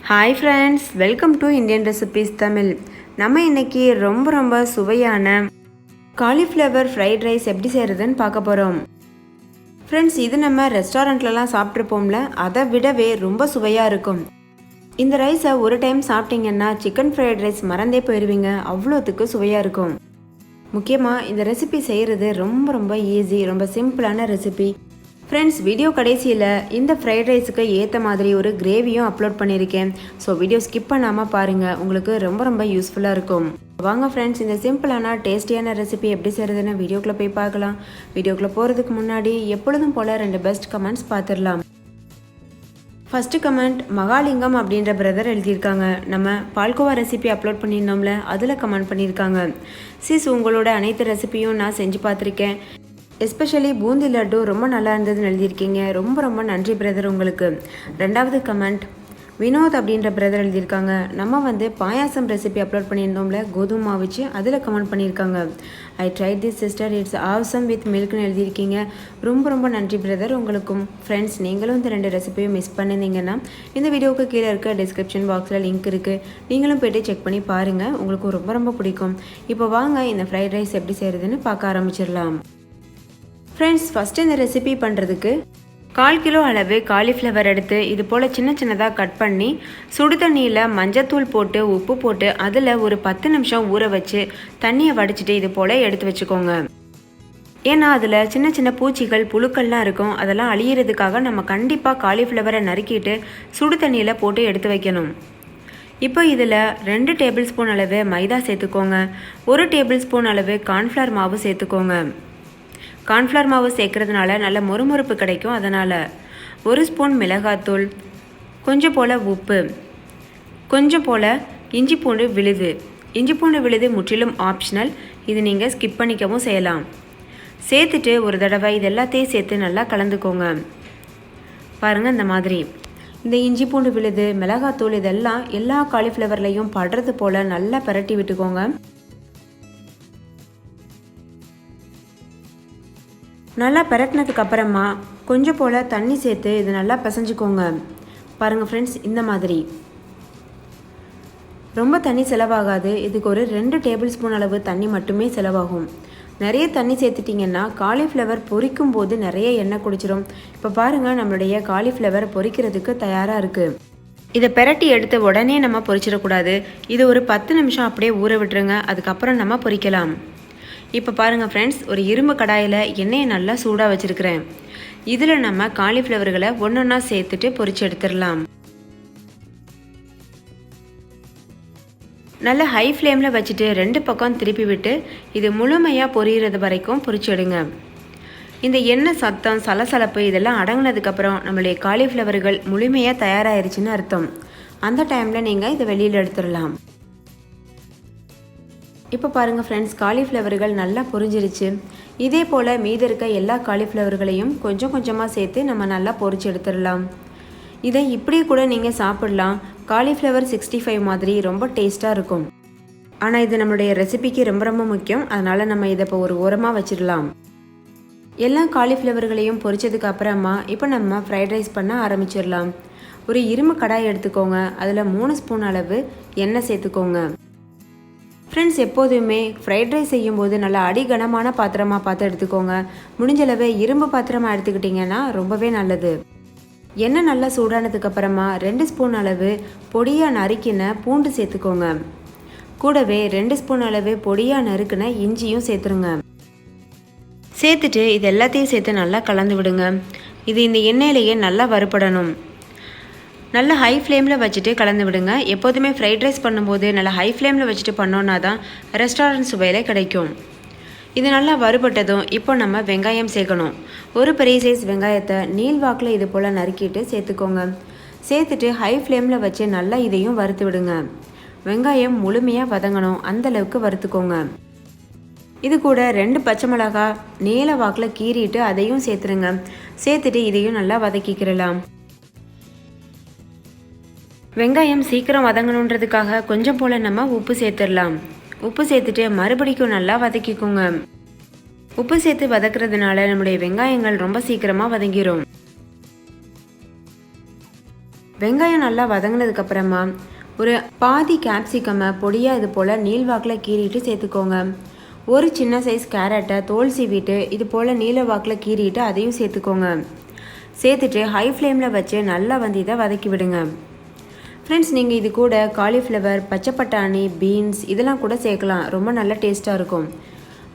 Hi friends, welcome to Indian Recipes Tamil. நம்ம இன்னைக்கு ரொம்ப சுவையான காலிஃப்ளவர் ஃப்ரைட் ரைஸ் எப்படி செய்யறதுன்னு பார்க்க போறோம். ஃப்ரெண்ட்ஸ், இது நம்ம ரெஸ்டாரண்ட்லலாம் சாப்பிட்ருப்போம்ல, அதை விடவே ரொம்ப சுவையாக இருக்கும். இந்த ரைஸை ஒரு டைம் சாப்பிட்டீங்கன்னா சிக்கன் ஃப்ரைட் ரைஸ் மறந்தே போயிடுவீங்க, அவ்வளோத்துக்கு சுவையாக இருக்கும். முக்கியமாக இந்த ரெசிபி செய்கிறது ரொம்ப ஈஸி, ரொம்ப சிம்பிளான ரெசிபி. ஃப்ரெண்ட்ஸ், வீடியோ கடைசியில் இந்த ஃப்ரைட் ரைஸுக்கு ஏற்ற மாதிரி ஒரு கிரேவியும் அப்லோட் பண்ணியிருக்கேன். ஸோ வீடியோ ஸ்கிப் பண்ணாமல் பாருங்கள், உங்களுக்கு ரொம்ப யூஸ்ஃபுல்லாக இருக்கும். வாங்க ஃப்ரெண்ட்ஸ், இந்த சிம்பிளான டேஸ்டியான ரெசிபி எப்படி செய்கிறதுன்னு வீடியோக்குள்ளே போய் பார்க்கலாம். வீடியோக்குள்ளே போகிறதுக்கு முன்னாடி எப்பொழுதும் போல் 2 பெஸ்ட் கமெண்ட்ஸ் பார்த்துடலாம். ஃபஸ்ட்டு கமெண்ட் மகாலிங்கம் அப்படின்ற பிரதர் எழுதியிருக்காங்க. நம்ம பால்கோவா ரெசிபி அப்லோட் பண்ணியிருந்தோம்ல, அதில் கமெண்ட் பண்ணியிருக்காங்க. சிஸ், உங்களோட அனைத்து ரெசிபியும் நான் செஞ்சு பார்த்துருக்கேன். எஸ்பெஷலி பூந்தி லட்டு ரொம்ப நல்லா இருந்ததுன்னு எழுதியிருக்கீங்க. ரொம்ப நன்றி பிரதர் உங்களுக்கு. 2வது கமெண்ட் வினோத் அப்படின்ற பிரதர் எழுதியிருக்காங்க. நம்ம பாயாசம் ரெசிபி அப்லோட் பண்ணியிருந்தோம்ல, கோதுமை மாவு வச்சு, அதில் கமெண்ட் பண்ணியிருக்காங்க. I tried this sister, it's awesome with மில்க்னு எழுதியிருக்கீங்க. ரொம்ப நன்றி பிரதர் உங்களுக்கும். ஃப்ரெண்ட்ஸ், நீங்களும் இந்த 2 ரெசிபியும் மிஸ் பண்ணியிருந்தீங்கன்னா இந்த வீடியோவுக்கு கீழே இருக்க டிஸ்கிரிப்ஷன் பாக்ஸில் லிங்க் இருக்குது, நீங்களும் போய்ட்டு செக் பண்ணி பாருங்கள், உங்களுக்கு ரொம்ப பிடிக்கும். இப்போ வாங்க இந்த ஃப்ரைட் ரைஸ் எப்படி செய்கிறதுன்னு பார்க்க ஆரம்பிச்சிடலாம். ஃப்ரெண்ட்ஸ், ஃபஸ்ட்டு இந்த ரெசிபி பண்ணுறதுக்கு 1/4 கிலோ அளவு காலிஃப்ளவர் எடுத்து இது போல் சின்னதாக கட் பண்ணி சுடு தண்ணியில் மஞ்சத்தூள் போட்டு உப்பு போட்டு அதில் ஒரு 10 நிமிஷம் ஊற வச்சு தண்ணியை வடிச்சிட்டு இது போல் எடுத்து வச்சுக்கோங்க. ஏன்னா அதில் சின்ன பூச்சிகள் புழுக்கள்லாம் இருக்கும், அதெல்லாம் அழியிறதுக்காக நம்ம கண்டிப்பாக காலிஃப்ளவரை நறுக்கிட்டு சுடு தண்ணியில் போட்டு எடுத்து வைக்கணும். இப்போ இதில் 2 டேபிள் ஸ்பூன் அளவு மைதா சேர்த்துக்கோங்க. 1 டேபிள் ஸ்பூன் அளவு கார்ன்ஃப்ளவர் மாவு சேர்த்துக்கோங்க. கார்ன்ஃப்ளவர் மாவு சேர்க்கறதுனால நல்ல மொறுமொறுப்பு கிடைக்கும். அதனால் 1 ஸ்பூன் மிளகாத்தூள், கொஞ்சம் போல் உப்பு, கொஞ்சம் போல் இஞ்சி பூண்டு விழுது. இஞ்சி பூண்டு விழுது முற்றிலும் ஆப்ஷனல், இது நீங்கள் ஸ்கிப் பண்ணிக்கவும் செய்யலாம். சேர்த்துட்டு ஒரு தடவை இது எல்லாத்தையும் சேர்த்து நல்லா கலந்துக்கோங்க. பாருங்கள், இந்த மாதிரி இந்த இஞ்சி பூண்டு விழுது, மிளகாத்தூள் இதெல்லாம் எல்லா காலிஃப்ளவர்லையும் படுறது போல் நல்லா பிரட்டி விட்டுக்கோங்க. நல்லா பரட்டினதுக்கு அப்புறமா கொஞ்சம் போல் தண்ணி சேர்த்து இது நல்லா பிசைஞ்சுக்கோங்க. பாருங்கள் ஃப்ரெண்ட்ஸ், இந்த மாதிரி ரொம்ப தண்ணி செலவாகாது. இதுக்கு ஒரு 2 டேபிள் ஸ்பூன் அளவு தண்ணி மட்டுமே செலவாகும். நிறைய தண்ணி சேர்த்துட்டிங்கன்னா காலிஃப்ளவர் பொரிக்கும் போது நிறைய எண்ணெய் குடிச்சிடும். இப்போ பாருங்கள், நம்மளுடைய காலிஃப்ளவர் பொரிக்கிறதுக்கு தயாராக இருக்குது. இதை பெரட்டி எடுத்து உடனே நம்ம பொரிச்சிடக்கூடாது. இது ஒரு 10 நிமிஷம் அப்படியே ஊற விட்டுருங்க, அதுக்கப்புறம் நம்ம பொரிக்கலாம். இப்போ பாருங்கள் ஃப்ரெண்ட்ஸ், ஒரு இரும்பு கடாயில் எண்ணெயை நல்லா சூடாக வச்சுருக்கிறேன். இதில் நம்ம காலிஃப்ளவர்களை ஒன்றொன்னா சேர்த்துட்டு பொரிச்சு எடுத்துடலாம். நல்லா ஹை ஃப்ளேமில் வச்சுட்டு 2 பக்கம் திருப்பி விட்டு இது முழுமையாக பொரியிறது வரைக்கும் பொரிச்சு எடுங்க. இந்த எண்ணெய் சத்தம், சலசலப்பு இதெல்லாம் அடங்கினதுக்கப்புறம் நம்மளுடைய காலிஃப்ளவர்கள் முழுமையாக தயாராகிருச்சுன்னு அர்த்தம். அந்த டைமில் நீங்கள் இதை வெளியில் எடுத்துடலாம். இப்போ பாருங்கள் ஃப்ரெண்ட்ஸ், காலிஃப்ளவர்கள் நல்லா பொரிஞ்சிருச்சு. இதே போல் மீதி இருக்க எல்லா காலிஃப்ளவர்களையும் கொஞ்சமாக சேர்த்து நம்ம நல்லா பொரிச்சு எடுத்துடலாம். இதை இப்படியே கூட நீங்கள் சாப்பிடலாம். காலிஃப்ளவர் 65 மாதிரி ரொம்ப டேஸ்ட்டாக இருக்கும். ஆனால் இது நம்மளுடைய ரெசிபிக்கு ரொம்ப முக்கியம், அதனால் நம்ம இதை இப்போ ஒரு ஓரமாக வச்சிடலாம். எல்லா காலிஃப்ளவர்களையும் பொரிச்சதுக்கு அப்புறமா இப்போ நம்ம ஃப்ரைட் ரைஸ் பண்ண ஆரம்பிச்சிடலாம். ஒரு இரும்பு கடாய் எடுத்துக்கோங்க. அதில் 3 ஸ்பூன் அளவு எண்ணெய் சேர்த்துக்கோங்க. ஃப்ரெண்ட்ஸ், எப்போதுமே ஃப்ரைட் ரைஸ் செய்யும்போது நல்லா அடிகனமான பாத்திரமாக பார்த்து எடுத்துக்கோங்க. முடிஞ்சளவு இரும்பு பாத்திரமாக எடுத்துக்கிட்டிங்கன்னா ரொம்பவே நல்லது. எண்ணெய் நல்லா சூடானதுக்கப்புறமா 2 ஸ்பூன் அளவு பொடியாக நறுக்கின பூண்டு சேர்த்துக்கோங்க. கூடவே 2 ஸ்பூன் அளவு பொடியாக நறுக்கின இஞ்சியும் சேர்த்துருங்க. சேர்த்துட்டு இது எல்லாத்தையும் சேர்த்து நல்லா கலந்து விடுங்க. இது இந்த எண்ணெயிலேயே நல்லா வறுபடணும். நல்லா ஹை ஃப்ளேமில் வச்சுட்டு கலந்து விடுங்க. எப்போதுமே ஃப்ரைட் ரைஸ் பண்ணும்போது நல்லா ஹை ஃப்ளேமில் வச்சுட்டு பண்ணோன்னா தான் ரெஸ்டாரண்ட் சுவையில் கிடைக்கும். இது நல்லா வறுபட்டதும் இப்போ நம்ம வெங்காயம் சேர்க்கணும். ஒரு பெரிய சைஸ் வெங்காயத்தை நீள்வாக்கில் இது போல் நறுக்கிட்டு சேர்த்துக்கோங்க. சேர்த்துட்டு ஹை ஃப்ளேமில் வச்சு நல்லா இதையும் வறுத்து விடுங்க. வெங்காயம் முழுமையாக வதங்கணும், அந்தளவுக்கு வறுத்துக்கோங்க. இது கூட 2 பச்சை மிளகாய் நீல வாக்கில் கீறிட்டு அதையும் சேர்த்துருங்க. சேர்த்துட்டு இதையும் நல்லா வதக்கிக்கிறலாம். வெங்காயம் சீக்கிரம் வதங்கணுன்றதுக்காக கொஞ்சம் போல் நம்ம உப்பு சேர்த்துடலாம். உப்பு சேர்த்துட்டு மறுபடிக்கும் நல்லா வதக்கிக்கோங்க. உப்பு சேர்த்து வதக்குறதுனால நம்முடைய வெங்காயங்கள் ரொம்ப சீக்கிரமாக வதங்கிடும். வெங்காயம் நல்லா வதங்கினதுக்கப்புறமா ஒரு பாதி கேப்சிகமை பொடியாக இது போல் நீள்வாக்கில் கீறிட்டு சேர்த்துக்கோங்க. ஒரு சின்ன சைஸ் கேரட்டை தோல் சீவிட்டு இது போல் நீளவாக்கில் கீறிட்டு அதையும் சேர்த்துக்கோங்க. சேர்த்துட்டு ஹை ஃப்ளேமில் வச்சு நல்லா இதை வதக்கி விடுங்க. ஃப்ரெண்ட்ஸ், நீங்கள் இது கூட காலிஃப்ளவர், பச்சை பட்டாணி, பீன்ஸ் இதெல்லாம் கூட சேர்க்கலாம். ரொம்ப நல்ல டேஸ்ட்டாக இருக்கும்.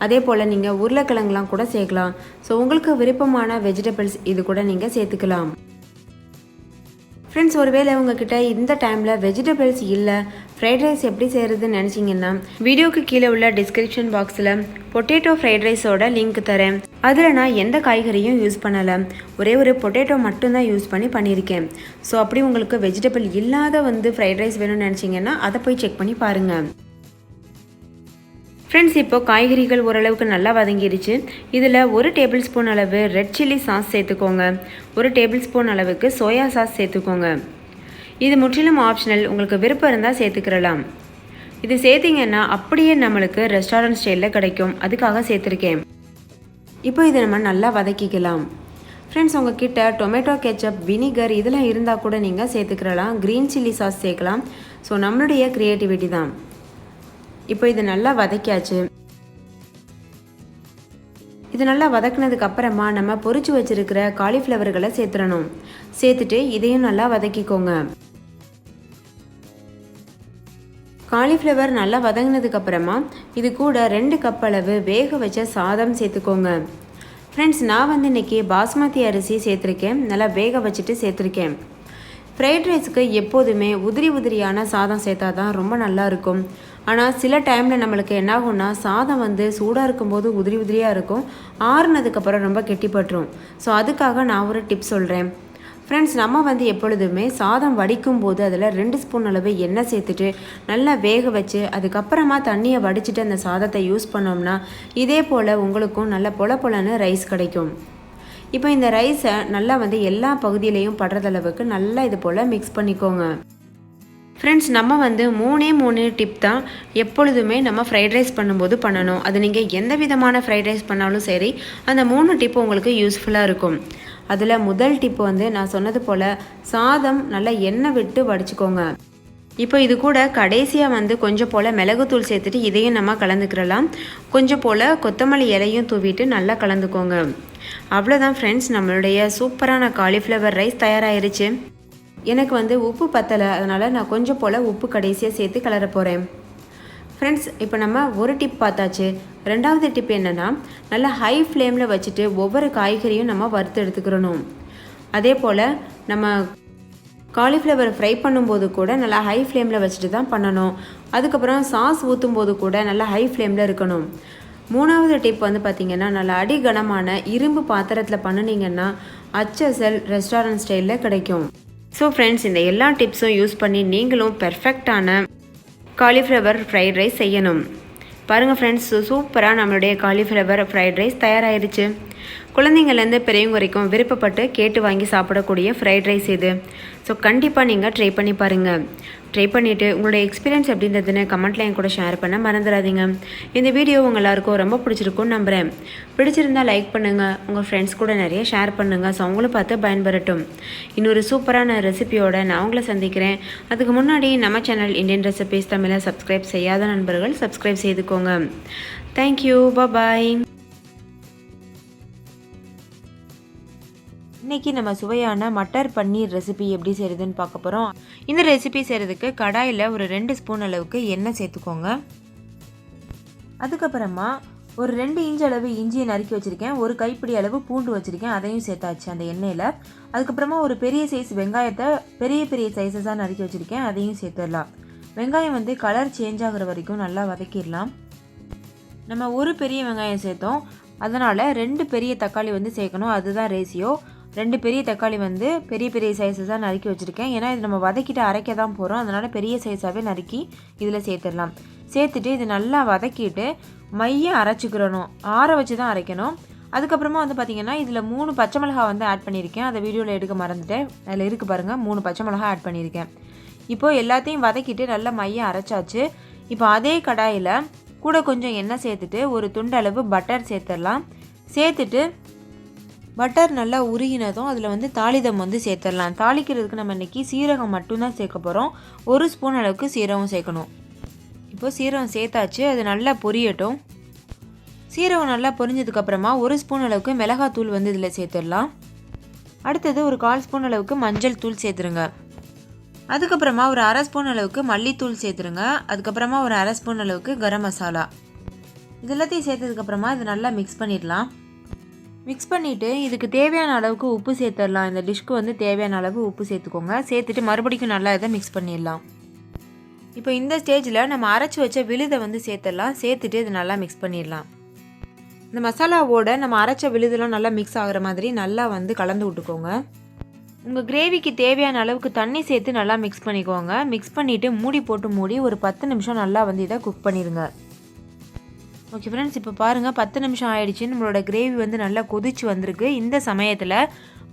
அதே போல் நீங்கள் உருளைக்கிழங்குலாம் கூட சேர்க்கலாம். ஸோ உங்களுக்கு விருப்பமான வெஜிடபிள்ஸ் இது கூட நீங்கள் சேர்த்துக்கலாம். ஃப்ரெண்ட்ஸ், ஒருவேளை உங்ககிட்ட இந்த டைமில் வெஜிடபிள்ஸ் இல்லை, ஃப்ரைட் ரைஸ் எப்படி செய்கிறதுன்னு நினச்சிங்கன்னா வீடியோக்கு கீழே உள்ள டிஸ்கிரிப்ஷன் பாக்ஸில் பொட்டேட்டோ ஃப்ரைட் ரைஸோட லிங்க் தரேன். அதில் நான் எந்த காய்கறியும் யூஸ் பண்ணலை, ஒரே ஒரு பொட்டேட்டோ மட்டும்தான் யூஸ் பண்ணியிருக்கேன். ஸோ அப்படி உங்களுக்கு வெஜிடபிள் இல்லாத ஃப்ரைட் ரைஸ் வேணும்னு நினச்சிங்கன்னா அதை போய் செக் பண்ணி பாருங்கள். ஃப்ரெண்ட்ஸ், இப்போ காய்கறிகள் ஓரளவுக்கு நல்லா வதங்கிடுச்சு. இதில் 1 டேபிள் ஸ்பூன் அளவு ரெட் சில்லி சாஸ் சேர்த்துக்கோங்க. 1 டேபிள் ஸ்பூன் அளவுக்கு சோயா சாஸ் சேர்த்துக்கோங்க. இது முற்றிலும் ஆப்ஷனல், உங்களுக்கு விருப்பம் இருந்தால் சேர்த்துக்கிறலாம். இது சேர்த்திங்கன்னா அப்படியே நம்மளுக்கு ரெஸ்டாரண்ட் ஸ்டைலில் கிடைக்கும், அதுக்காக சேர்த்துருக்கேன். இப்போ இதை நம்ம நல்லா வதக்கிக்கலாம். ஃப்ரெண்ட்ஸ், உங்ககிட்ட டொமேட்டோ கெச்சப், வினிகர் இதெல்லாம் இருந்தால் கூட நீங்கள் சேர்த்துக்கிறலாம். க்ரீன் சில்லி சாஸ் சேர்க்கலாம். ஸோ நம்மளுடைய க்ரியேட்டிவிட்டி தான். இப்போ இது நல்லா வதக்கியாச்சு. இது நல்லா வதக்கினதுக்கு அப்புறமா நம்ம பொரிச்சு வச்சிருக்கிற காலிஃப்ளவர்களை சேர்த்துடணும். சேர்த்துட்டு இதையும் நல்லா வதக்கிக்கோங்க. காலிஃப்ளவர் நல்லா வதங்கினதுக்கு அப்புறமா இது கூட 2 கப் அளவு வேக வச்ச சாதம் சேர்த்துக்கோங்க. ஃப்ரெண்ட்ஸ், நான் இன்னைக்கு பாஸ்மதி அரிசி சேர்த்துருக்கேன். நல்லா வேக வச்சுட்டு சேர்த்துருக்கேன். ஃப்ரைட் ரைஸுக்கு எப்போதுமே உதிரியான சாதம் சேர்த்தா தான் ரொம்ப நல்லா இருக்கும். ஆனால் சில டைமில் நம்மளுக்கு என்னாகும்னா சாதம் சூடாக இருக்கும்போது உதிரியாக இருக்கும், ஆறுனதுக்கப்புறம் ரொம்ப கெட்டிப்பட்டுரும். ஸோ அதுக்காக நான் ஒரு டிப் சொல்கிறேன். ஃப்ரெண்ட்ஸ், நம்ம எப்பொழுதுமே சாதம் வடிக்கும் போது அதில் 2 ஸ்பூன் அளவு எண்ணெய் சேர்த்துட்டு நல்லா வேக வச்சு அதுக்கப்புறமா தண்ணியை வடிச்சிட்டு அந்த சாதத்தை யூஸ் பண்ணோம்னா இதே போல் உங்களுக்கும் நல்ல பொலன்னு ரைஸ் கிடைக்கும். இப்போ இந்த ரைஸை நல்லா எல்லா பகுதியிலையும் படுறதளவுக்கு நல்லா இது போல் மிக்ஸ் பண்ணிக்கோங்க. ஃப்ரெண்ட்ஸ், நம்ம 3 டிப் தான் எப்பொழுதுமே நம்ம ஃப்ரைட் ரைஸ் பண்ணும்போது பண்ணணும். அது நீங்கள் எந்த விதமான ஃப்ரைட் ரைஸ் பண்ணாலும் சரி, அந்த 3 டிப்பு உங்களுக்கு யூஸ்ஃபுல்லாக இருக்கும். அதில் முதல் டிப்பு நான் சொன்னது போல் சாதம் நல்லா எண்ணெய் விட்டு வடிச்சுக்கோங்க. இப்போ இது கூட கடைசியாக கொஞ்சம் போல் மிளகுத்தூள் சேர்த்துட்டு இதையும் நம்ம கலந்துக்கிறலாம். கொஞ்சம் போல் கொத்தமல்லி இலையும் தூவிட்டு நல்லா கலந்துக்கோங்க. அவ்வளோதான் ஃப்ரெண்ட்ஸ், நம்மளுடைய சூப்பரான காலிஃப்ளவர் ரைஸ் தயாராகிருச்சு. எனக்கு உப்பு பத்தலை, அதனால் நான் கொஞ்சம் போல் உப்பு கடைசியாக சேர்த்து கலர போகிறேன். ஃப்ரெண்ட்ஸ், இப்போ நம்ம ஒரு டிப் பார்த்தாச்சு. 2வது டிப் என்னென்னா நல்லா ஹை ஃப்ளேமில் வச்சுட்டு ஒவ்வொரு காய்கறியும் நம்ம வறுத்து எடுத்துக்கிறணும். அதே போல் நம்ம காலிஃப்ளவர் ஃப்ரை பண்ணும்போது கூட நல்லா ஹை ஃப்ளேமில் வச்சுட்டு தான் பண்ணணும். அதுக்கப்புறம் சாஸ் ஊற்றும் போது கூட நல்லா ஹை ஃப்ளேமில் இருக்கணும். 3வது டிப் பார்த்திங்கன்னா நல்லா அடிகனமான இரும்பு பாத்திரத்தில் பண்ணினீங்கன்னா அச்சசல் ரெஸ்டாரண்ட் ஸ்டைலில் கிடைக்கும். ஸோ ஃப்ரெண்ட்ஸ், இந்த எல்லா டிப்ஸும் யூஸ் பண்ணி நீங்களும் பெர்ஃபெக்டான காலிஃப்ளவர் ஃப்ரைட் ரைஸ் செய்யணும். பாருங்கள் ஃப்ரெண்ட்ஸ், சூப்பராக நம்மளுடைய காலிஃப்ளவர் ஃப்ரைட் ரைஸ் தயாராகிடுச்சு. குழந்தைங்கள்லேருந்து பெரியவங்க வரைக்கும் விருப்பப்பட்டு கேட்டு வாங்கி சாப்பிடக்கூடிய ஃப்ரைட் ரைஸ் இது. ஸோ கண்டிப்பாக நீங்கள் ட்ரை பண்ணி பாருங்கள். ட்ரை பண்ணிவிட்டு உங்களுடைய எக்ஸ்பீரியன்ஸ் எப்படின்றதுன்னு கமெண்ட்டில் என் கூட ஷேர் பண்ண மறந்துடாதீங்க. இந்த வீடியோ உங்கள் எல்லாருக்கும் ரொம்ப பிடிச்சிருக்கும்னு நம்புகிறேன். பிடிச்சிருந்தால் லைக் பண்ணுங்கள், உங்கள் ஃப்ரெண்ட்ஸ் கூட நிறைய ஷேர் பண்ணுங்கள். ஸோ அவங்களும் பார்த்து பயன்பெறட்டும். இன்னொரு சூப்பரான ரெசிபியோடு நான் உங்களை சந்திக்கிறேன். அதுக்கு முன்னாடி நம்ம சேனல் இந்தியன் ரெசிபீஸ் தமிழை சப்ஸ்கிரைப் செய்யாத நண்பர்கள் சப்ஸ்கிரைப் செய்துக்கோங்க. தேங்க்யூ, பாய். இன்றைக்கி நம்ம சுவையான மட்டர் பன்னீர் ரெசிபி எப்படி செய்கிறதுன்னு பார்க்க போகிறோம். இந்த ரெசிபி செய்கிறதுக்கு கடாயில் ஒரு 2 ஸ்பூன் அளவுக்கு எண்ணெய் சேர்த்துக்கோங்க. அதுக்கப்புறமா ஒரு 2 இன்ச் அளவு இஞ்சியை நறுக்கி வச்சுருக்கேன். ஒரு கைப்பிடி அளவு பூண்டு வச்சுருக்கேன், அதையும் சேர்த்தாச்சு அந்த எண்ணெயில். அதுக்கப்புறமா ஒரு பெரிய சைஸ் வெங்காயத்தை பெரிய சைஸஸாக நறுக்கி வச்சுருக்கேன், அதையும் சேர்த்துடலாம். வெங்காயம் கலர் சேஞ்ச் ஆகிற வரைக்கும் நல்லா வதக்கிடலாம். நம்ம ஒரு பெரிய வெங்காயம் சேர்த்தோம், அதனால் 2 பெரிய தக்காளி சேர்க்கணும். அதுதான் ரேஷியோ. 2 பெரிய தக்காளி பெரிய சைஸஸாக நறுக்கி வச்சுருக்கேன். ஏன்னா இது நம்ம வதக்கிட்டு அரைக்க தான் போகிறோம், அதனால் பெரிய சைஸாகவே நறுக்கி இதில் சேர்த்துடலாம். சேர்த்துட்டு இது நல்லா வதக்கிட்டு மையம் அரைச்சிக்கிறணும். ஆற வச்சு தான் அரைக்கணும். அதுக்கப்புறமா பார்த்திங்கன்னா இதில் 3 பச்சை மிளகா ஆட் பண்ணியிருக்கேன். அதை வீடியோவில் எடுக்க மறந்துட்டேன். அதில் இருக்குது பாருங்கள், 3 பச்சை மிளகா ஆட் பண்ணியிருக்கேன். இப்போது எல்லாத்தையும் வதக்கிட்டு நல்லா மையம் அரைச்சாச்சு. இப்போ அதே கடாயில் கூட கொஞ்சம் எண்ணெய் சேர்த்துட்டு ஒரு துண்டளவு பட்டர் சேர்த்துடலாம். சேர்த்துட்டு பட்டர் நல்லா உருகினதும் அதில் வந்து தாளிதம் வந்து சேர்த்துடலாம். தாளிக்கிறதுக்கு நம்ம இன்றைக்கி சீரகம் மட்டும்தான் சேர்க்க போகிறோம். 1 ஸ்பூன் அளவுக்கு சீரகம் சேர்க்கணும். இப்போ சீரகம் சேர்த்தாச்சு, அது நல்லா பொரியட்டும். சீரகம் நல்லா பொரிஞ்சதுக்கப்புறமா 1 ஸ்பூன் அளவுக்கு மிளகாத்தூள் வந்து இதில் சேர்த்துடலாம். அடுத்தது ஒரு 1/4 ஸ்பூன் அளவுக்கு மஞ்சள் தூள் சேர்த்துருங்க. அதுக்கப்புறமா ஒரு 1/2 ஸ்பூன் அளவுக்கு மல்லித்தூள் சேர்த்துருங்க. அதுக்கப்புறமா ஒரு 1/2 ஸ்பூன் அளவுக்கு கரம் மசாலா. இது எல்லாத்தையும் சேர்த்ததுக்கப்புறமா இது நல்லா மிக்ஸ் பண்ணிடலாம். மிக்ஸ் பண்ணிவிட்டு இதுக்கு தேவையான அளவுக்கு உப்பு சேர்த்துடலாம். இந்த டிஷ்க்கு வந்து தேவையான அளவு உப்பு சேர்த்துக்கோங்க. சேர்த்துட்டு மறுபடியும் நல்லா இதை மிக்ஸ் பண்ணிடலாம். இப்போ இந்த ஸ்டேஜில் நம்ம அரைச்சி வச்ச விழுதை வந்து சேர்த்துடலாம். சேர்த்துட்டு இது நல்லா மிக்ஸ் பண்ணிடலாம். இந்த மசாலாவோட நம்ம அரைச்ச விழுதெல்லாம் நல்லா மிக்ஸ் ஆகிற மாதிரி நல்லா வந்து கலந்து விட்டுக்கோங்க. உங்கள் கிரேவிக்கு தேவையான அளவுக்கு தண்ணி சேர்த்து நல்லா மிக்ஸ் பண்ணிக்கோங்க. மிக்ஸ் பண்ணிவிட்டு மூடி ஒரு 10 நிமிஷம் நல்லா வந்து இதை குக் பண்ணிடுங்க. ஓகே ஃப்ரெண்ட்ஸ், இப்போ பாருங்கள் 10 நிமிஷம் ஆயிடுச்சு. நம்மளோட கிரேவி வந்து நல்லா கொதிச்சு வந்திருக்கு. இந்த சமயத்தில்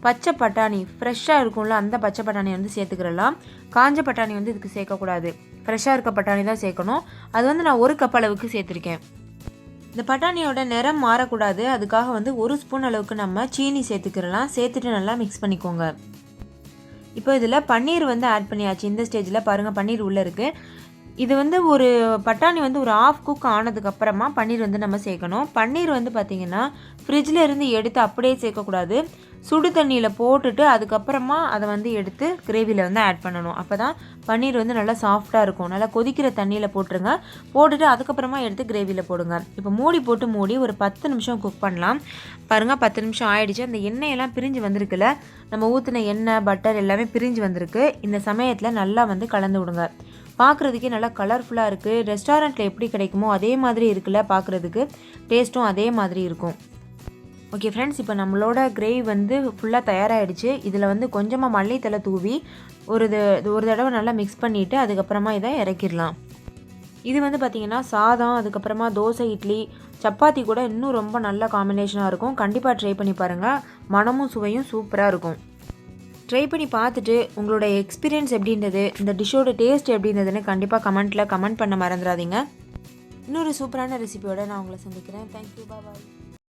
பச்சை பட்டாணி ஃப்ரெஷ்ஷாக இருக்கும்ல, அந்த பச்சை பட்டாணி வந்து சேர்த்துக்கிறலாம். காஞ்ச பட்டாணி வந்து இதுக்கு சேர்க்கக்கூடாது. ஃப்ரெஷ்ஷாக இருக்க பட்டாணி தான் சேர்க்கணும். அது வந்து நான் 1 கப் அளவுக்கு சேர்த்துருக்கேன். இந்த பட்டாணியோட நிறம் மாறக்கூடாது. அதுக்காக வந்து 1 ஸ்பூன் அளவுக்கு நம்ம சீனி சேர்த்துக்கிறலாம். சேர்த்துட்டு நல்லா மிக்ஸ் பண்ணிக்கோங்க. இப்போ இதில் பன்னீர் வந்து ஆட் பண்ணியாச்சு. இந்த ஸ்டேஜில் பாருங்கள் பன்னீர் உள்ளே இருக்குது. இது வந்து ஒரு பட்டாணி வந்து ஒரு 1/2 குக் ஆனதுக்கப்புறமா பன்னீர் வந்து நம்ம சேர்க்கணும். பன்னீர் வந்து பார்த்திங்கன்னா ஃப்ரிட்ஜில் இருந்து எடுத்து அப்படியே சேர்க்கக்கூடாது. சுடு தண்ணியில் போட்டுட்டு அதுக்கப்புறமா அதை வந்து எடுத்து கிரேவியில் வந்து ஆட் பண்ணணும். அப்போ தான் பன்னீர் வந்து நல்லா சாஃப்டாக இருக்கும். நல்லா கொதிக்கிற தண்ணியில் போட்டுருங்க. போட்டுட்டு அதுக்கப்புறமா எடுத்து கிரேவியில் போடுங்க. இப்போ மூடி ஒரு 10 நிமிஷம் குக் பண்ணலாம். பாருங்கள் 10 நிமிஷம் ஆயிடுச்சு. அந்த எண்ணெயெல்லாம் பிரிஞ்சு வந்திருக்குல்ல, நம்ம ஊற்றின எண்ணெய் பட்டர் எல்லாமே பிரிஞ்சு வந்திருக்கு. இந்த சமயத்தில் நல்லா வந்து கலந்து விடுங்க. பார்க்குறதுக்கே நல்லா கலர்ஃபுல்லாக இருக்குது. ரெஸ்டாரண்ட்டில் எப்படி கிடைக்குமோ அதே மாதிரி இருக்குல்ல, பார்க்குறதுக்கு டேஸ்ட்டும் அதே மாதிரி இருக்கும். ஓகே ஃப்ரெண்ட்ஸ், இப்போ நம்மளோட கிரேவி வந்து ஃபுல்லாக தயாராகிடுச்சு. இதில் வந்து கொஞ்சமாக மல்லித்தலை தூவி ஒரு தடவை நல்லா மிக்ஸ் பண்ணிவிட்டு அதுக்கப்புறமா இதை இறக்கிடலாம். இது வந்து பார்த்திங்கன்னா சாதம், அதுக்கப்புறமா தோசை, இட்லி, சப்பாத்தி கூட இன்னும் ரொம்ப நல்ல காம்பினேஷனாக இருக்கும். கண்டிப்பாக ட்ரை பண்ணி பாருங்கள். மனமும் சுவையும் சூப்பராக இருக்கும். ட்ரை பண்ணி பார்த்துட்டு உங்களோட எக்ஸ்பீரியன்ஸ் எப்படின்றது, இந்த டிஷ்ஷோட டேஸ்ட் எப்படின்றதுன்னு கண்டிப்பாக கமெண்ட் பண்ண மறந்துடாதீங்க. இன்னொரு சூப்பரான ரெசிபியோட நான் உங்களை சந்திக்கிறேன். தேங்க்யூ, பாய்.